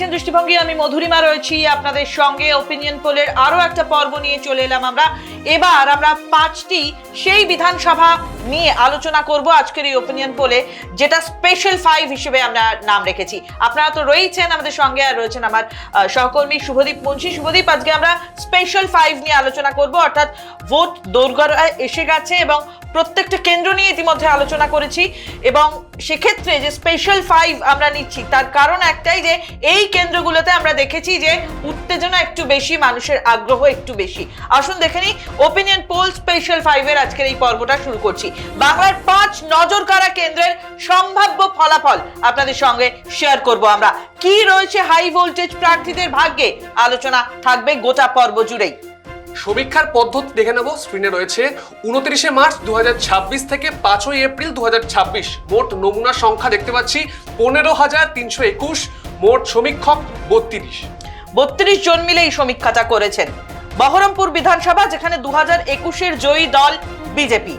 দেখছেন দৃষ্টিভঙ্গি, আমি মধুরিমা রয়েছি আপনাদের সঙ্গে। ওপিনিয়ন পোলের আরো একটা পর্ব নিয়ে চলে এলাম আমরা। এবার আমরা 5টি সেই বিধানসভা নিয়ে আলোচনা করব আজকের এই ওপিনিয়ন পোলে, যেটা স্পেশাল 5 হিসেবে আমরা নাম রেখেছি। আপনারা তো রয়েছেন আমাদের সঙ্গে, আর রয়েছেন আমার সহকর্মী শুভদীপ মুন্সি। শুভদীপ, আজকে আমরা স্পেশাল 5 নিয়ে আলোচনা করব, অর্থাৎ ভোট দোরগোড়ায় এসে গেছে এবং প্রত্যেকটা কেন্দ্র নিয়ে ইতিমধ্যে আলোচনা করেছি। এবং সেক্ষেত্রে যে স্পেশাল 5 আমরা নিচ্ছি তার কারণ একটাই, যে এই কেন্দ্রগুলোতে আমরা দেখেছি যে উত্তেজনা একটু বেশি, মানুষের আগ্রহ একটু বেশি। আসুন দেখে নিই ওপিনিয়ন পোল স্পেশাল 5 এর আজকের এই পর্বটা শুরু করছি। বাংলার 5 নজর কাড়া কেন্দ্রের সম্ভাব্য ফলাফল আপনাদের সঙ্গে শেয়ার করব আমরা। কি রয়েছে হাই ভোল্টেজ প্রার্থীদের ভাগ্যে, আলোচনা থাকবে গোটা পর্ব জুড়েই। সমীক্ষার পদ্ধতি দেখে নেব। স্ক্রিনে রয়েছে 29শে মার্চ 2026 থেকে 5ই এপ্রিল 2026। মোট নমুনা সংখ্যা দেখতে পাচ্ছি 15,321। মোট সমীক্ষক 32 জন মিলে এই সমীক্ষাটা করেছেন। বহরমপুর বিধানসভা, যেখানে 2021-এর জয়ী দল বিজেপি।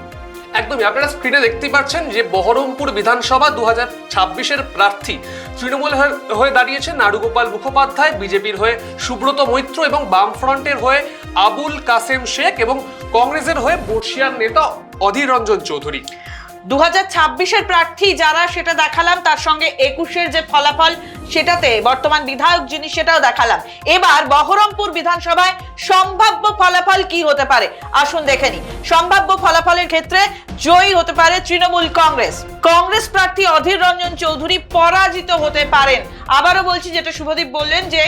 একদমই, আপনারা স্ক্রিনে দেখতে পাচ্ছেন যে বহরমপুর বিধানসভা 2026-এর প্রার্থী তৃণমূল হয়ে দাঁড়িয়েছে নারুগোপাল মুখোপাধ্যায়, বিজেপির হয়ে সুব্রত মৈত্র এবং বামফ্রন্টের হয়ে আবুল কাসেম শেখ এবং কংগ্রেসের হয়ে বর্ষিয়ান নেতা অধীর রঞ্জন চৌধুরী। 2026-এর প্রার্থী যারা সেটা দেখালাম, তার সঙ্গে 21-এর যে ফলাফল সেটাতে বর্তমান বিধায়ক যিনি সেটাও দেখালাম। এবার বহরমপুর বিধানসভায় সম্ভাব্য ফলাফল কি হতে পারে আসুন দেখে নিই। সম্ভাব্য ফলাফলের ক্ষেত্রে জয়ী হতে পারে তৃণমূল কংগ্রেস। কংগ্রেস প্রার্থী অধীর রঞ্জন চৌধুরী পরাজিত হতে পারেন। আবারও বলছি, যেটা শুভদীপ বললেন, যে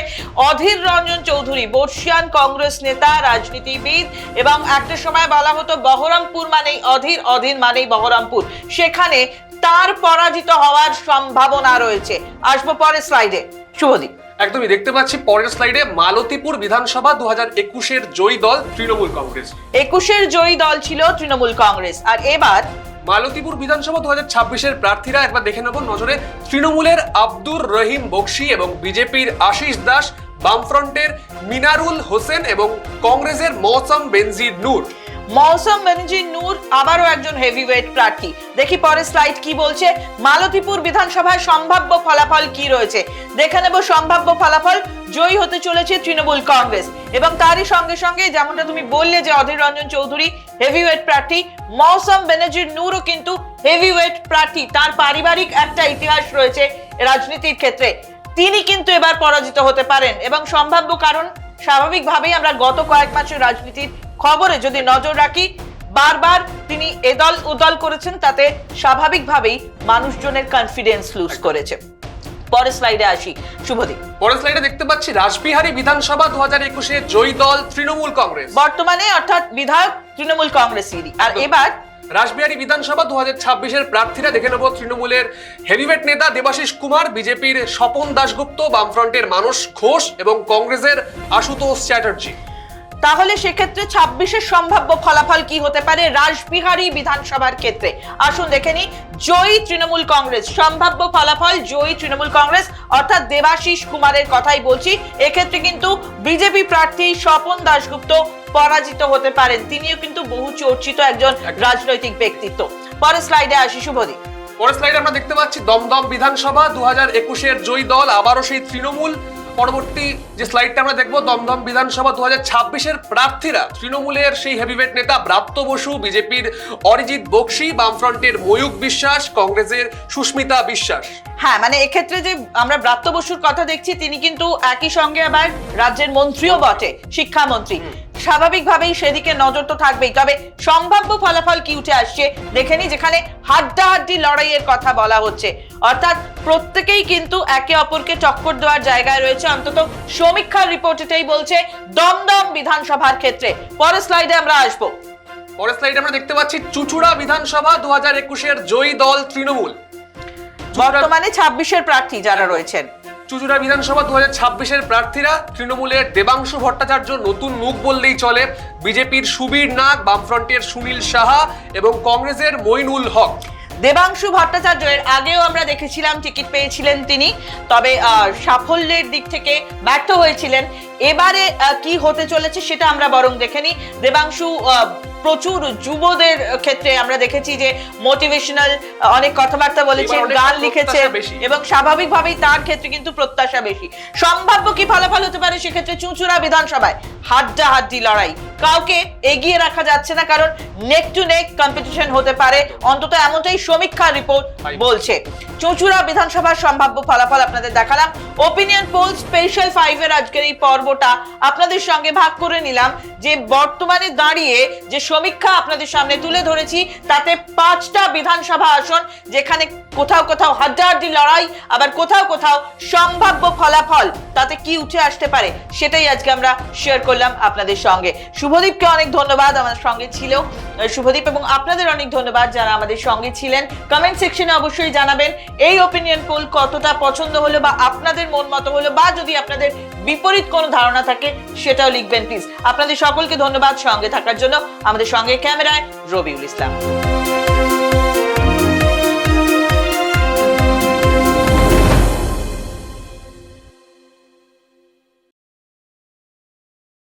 অধীর রঞ্জন চৌধুরী বর্ষিয়ান কংগ্রেস নেতা, রাজনীতিবিদ, এবং একটা সময় বলা হতো বহরমপুর মানেই অধীর, অধীর মানেই বহরমপুর। সেখানে তার পরাজিত হওয়ার সম্ভাবনা রয়েছে। আসবো পরের স্লাইডে শুভদীপ। একদমই, দেখতে পাচ্ছি পরের স্লাইডে মালতীপুর বিধানসভা 2021-এর জয়ী দল তৃণমূল কংগ্রেস। 21-এর জয়ী দল ছিল তৃণমূল কংগ্রেস। আর এবার মালতীপুর বিধানসভা 2026-এর প্রার্থীরা একবার দেখে নেব নজরে। তৃণমূলের আব্দুর রহিম বক্সি এবং বিজেপির আশিস দাস, বামফ্রন্টের মিনারুল হোসেন এবং কংগ্রেসের মৌসম বেনজির নূর। মৌসম বেনজির নূর আবারও একজন হেভিওয়েট প্রার্থী। দেখি পরের স্লাইড কি বলছে। মালতীপুর বিধানসভায় সম্ভাব্য ফলাফল কি রয়েছে দেখে নেব। সম্ভাব্য ফলাফল, জয়ী হতে চলেছে তৃণমূল কংগ্রেস, এবং তারই সঙ্গে সঙ্গে যেমনটা তুমি বললে যে অধীর রঞ্জন চৌধুরী হেভিওয়েট প্রার্থী, মৌসম বেনজির নূরও কিন্তু হেভিওয়েট প্রার্থী। তার পারিবারিক একটা ইতিহাস রয়েছে রাজনীতির ক্ষেত্রে, তিনি কিন্তু এবার পরাজিত হতে পারেন। এবং সম্ভাব্য কারণ, স্বাভাবিকভাবেই আমরা গত কয়েক মাসের রাজনীতির খবরে যদি নজর রাখি, বারবার তিনি এদল উদল করেছেন, তাতে স্বাভাবিকভাবেই মানুষজনের কনফিডেন্স লুজ করেছে। পরের স্লাইডে আসি শুভদীপ। পরের স্লাইডে দেখতে পাচ্ছি রাসবিহারী বিধানসভা 2021-এর জয়ী দল তৃণমূল কংগ্রেস। বর্তমানে অর্থাৎ বিধায়ক তৃণমূল কংগ্রেসেরই। আর এবার রাসবিহারী বিধানসভা 2026-এর প্রার্থীরা দেখে নেব। তৃণমূলের হেভিওয়েট নেতা দেবাশিস কুমার, বিজেপির স্বপন দাশগুপ্ত, বামফ্রন্টের মানস ঘোষ এবং কংগ্রেসের আশুতোষ চ্যাটার্জি। তাহলে সেক্ষেত্রে 26-এর সম্ভাব্য ফলাফল কি হতে পারে রাসবিহারী বিধানসভার ক্ষেত্রে আসুন দেখে নিই। জয়ী তৃণমূল কংগ্রেস, সম্ভাব্য ফলাফল জয়ী তৃণমূল কংগ্রেস, অর্থাৎ দেবাশিস কুমারের কথাই বলছি। এক্ষেত্রে কিন্তু বিজেপি প্রার্থী স্বপন দাশগুপ্ত পরাজিত হতে পারেন। তিনিও কিন্তু বহু চর্চিত একজন রাজনৈতিক ব্যক্তিত্ব। পরের স্লাইডে আসি শুভদীপ। পরের স্লাইডে আমরা দেখতে পাচ্ছি দমদম বিধানসভা 2021-এর জয়ী দল আবারও সেই তৃণমূল। পরবর্তী যে স্লাইডটা আমরা দেখবো, দমদম বিধানসভা 2026-এর প্রার্থীরা তৃণমূলের সেই হেভিওয়েট নেতা ব্রাত্য বসু, বিজেপির অরিজিৎ বক্সি, বামফ্রন্টের ময়ূক বিশ্বাস, কংগ্রেসের সুস্মিতা বিশ্বাস। হ্যাঁ, মানে এক্ষেত্রে যে আমরা ব্রাত্য বসুর কথা দেখছি, তিনি কিন্তু একই সঙ্গে আবার রাজ্যের মন্ত্রীও বটে, শিক্ষামন্ত্রী। স্বাভাবিকভাবেই সেদিকে নজর তো থাকবেই। তবে সম্ভাব্য ফলাফল কি উঠে আসছে দেখে নি, যেখানে হাড্ডাহাড্ডি লড়াইয়ের কথা বলা হচ্ছে, অর্থাৎ প্রত্যেকেই কিন্তু একে অপরকে টক্কর দেওয়ার জায়গায় রয়েছে। অন্তত সমীক্ষার রিপোর্ট এটাই বলছে দমদম বিধানসভার ক্ষেত্রে। পরের স্লাইডে আমরা আসবো। পরের স্লাইডে আমরা দেখতে পাচ্ছি চুচুড়া বিধানসভা 2021-এর জয়ী দল তৃণমূল। বর্তমানে 26-এর প্রার্থী যারা রয়েছেন, চুচুড়া বিধানসভা 2026-এর প্রার্থীরা তৃণমূলের দেবাংশু ভট্টাচার্য, নতুন মুখ বললেই চলে, বিজেপির সুবীর নাগ, বামফ্রন্টের সুনীল সাহা এবং কংগ্রেসের মইনুল হক। দেবাংশু ভট্টাচার্য এর আগেও আমরা দেখেছিলাম টিকিট পেয়েছিলেন তিনি, তবে সাফল্যের দিক থেকে ব্যর্থ হয়েছিলেন। এবারে কি হতে চলেছে সেটা আমরা বরং দেখে নিই। দেবাংশু প্রচুর যুবদের ক্ষেত্রে আমরা দেখেছি যে মোটিভেশনাল অনেক কথাবার্তা বলেছেন, এবার অনেক গান লিখেছে প্রত্যাশা বেশি। এবং স্বাভাবিকভাবেই তার ক্ষেত্রে কিন্তু প্রত্যাশা বেশি। সম্ভাব্য কি ফলাফল হতে পারে সেক্ষেত্রে চুঁচুড়া বিধানসভায়? হাড্ডাহাড্ডি লড়াই, কাউকে এগিয়ে রাখা যাচ্ছে না, কারণ নেক টু নেক কম্পিটিশন হতে পারে, অন্তত এমনটাই সমীক্ষা রিপোর্ট বলছে। চুঁচুড়া বিধানসভার সম্ভাব্য ফলাফল আপনাদের দেখালাম। ওপিনিয়ন পোল স্পেশাল 5 এর আজকের এই পর্বটা আপনাদের সঙ্গে ভাগ করে নিলাম, যে বর্তমানে দাঁড়িয়ে যে সমীক্ষা আপনাদের সামনে তুলে ধরেছি তাতে 5টা বিধানসভা আসন যেখানে কোথাও কোথাও হাড্ডাহাড্ডি লড়াই, আবার কোথাও কোথাও সম্ভাব্য ফলাফল তাতে কি উঠে আসতে পারে সেটাই আজকে আমরা শেয়ার করলাম আপনাদের সঙ্গে। শুভদীপকে অনেক ধন্যবাদ আমার সঙ্গে ছিল, শুভদীপ, এবং আপনাদের অনেক ধন্যবাদ যারা আমাদের সঙ্গে ছিলেন। কমেন্ট সেকশনে অবশ্যই জানাবেন এই ওপিনিয়ন পোল কতটা পছন্দ হলো বা আপনাদের মন মতো হলো, বা যদি আপনাদের বিপরীত কোনো ধারণা থাকে সেটাও লিখবেন প্লিজ। আপনাদের সকলকে ধন্যবাদ সঙ্গে থাকার জন্য। আমাদের সঙ্গে ক্যামেরায় রবিউল ইসলাম।